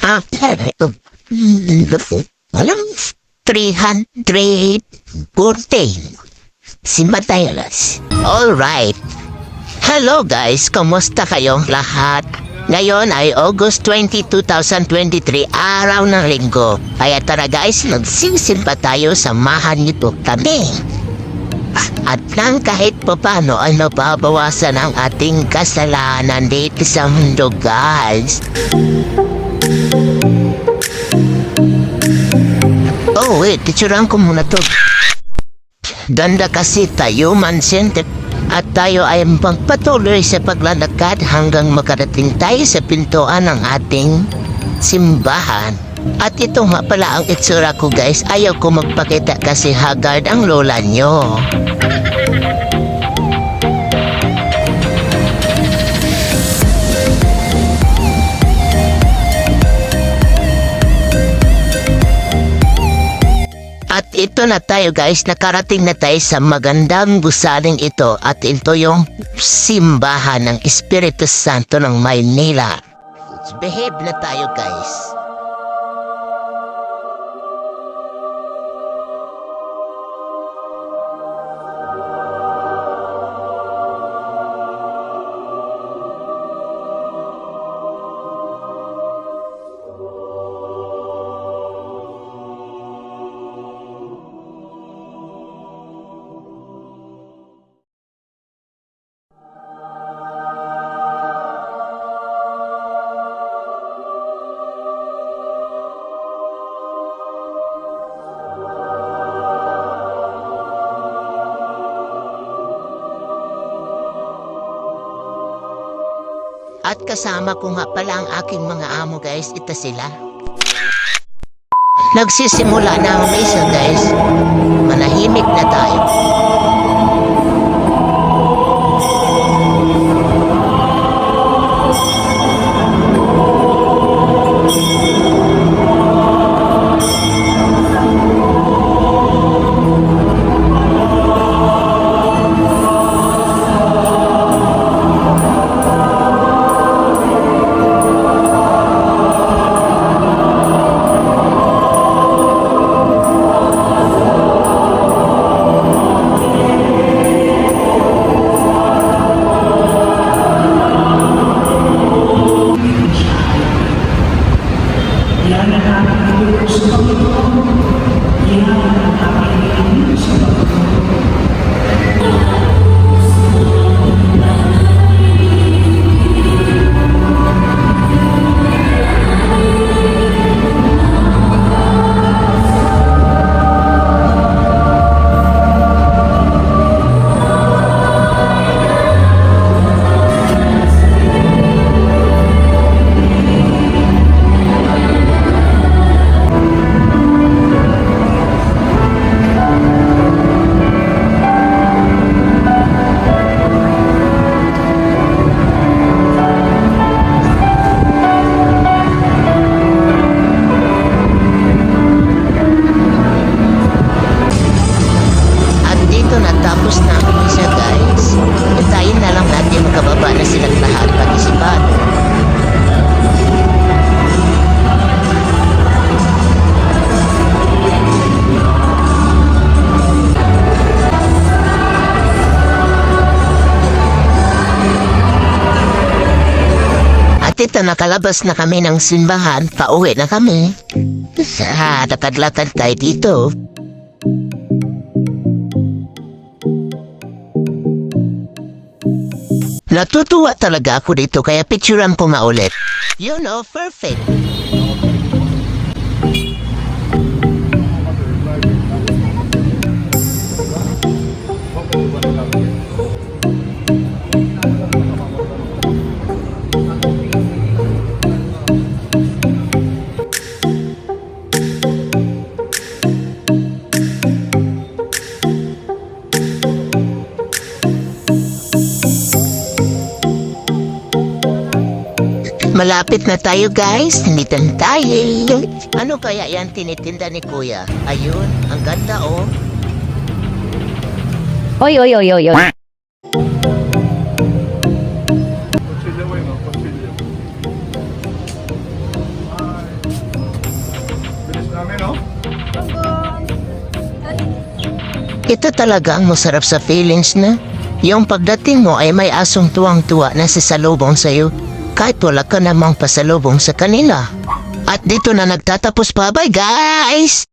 Alam, 314. Simatayalas. Alright. Hello guys, kumusta kayong lahat? Ngayon ay August 20, 2023, araw ng linggo. Kaya tara guys, magsisimba tayo, samahan niyo kami. At nang kahit papano ay nababawasan ang ating kasalanan dito sa mundo guys. Oh wait, titsurang ko muna to. Ganda kasi tayo man-centered. At tayo ay magpatuloy sa paglalakad hanggang makarating tayo sa pintuan ng ating simbahan. At ito nga pala ang itsura ko guys. Ayaw ko magpakita kasi haggard ang lola nyo. At ito na tayo guys, nakarating na tayo sa magandang gusaling ito at ito yung simbahan ng Espiritu Santo ng Maynila. Behave na tayo guys. At kasama ko nga pala ang aking mga amo guys, ito sila. Nagsisimula na ang misa guys, manahimik na tayo. Ito, nakalabas na kami ng simbahan, pauwi na kami. Lakad-lakad tayo dito. Natutuwa talaga ako dito kaya picturean ko nga ulit. You know, perfect. Malapit na tayo guys, tinitan tayo. Ano kaya yan tinitinda ni kuya? Ayun, ang ganda oh. Oy, oy, oy, oy, oy. Ito talaga ang masarap sa feelings na. Yung pagdating mo ay may asong tuwang-tuwa na sasalubong sa'yo kahit wala ka namang pasalubong sa kanila. At dito na nagtatapos pa. Bye guys!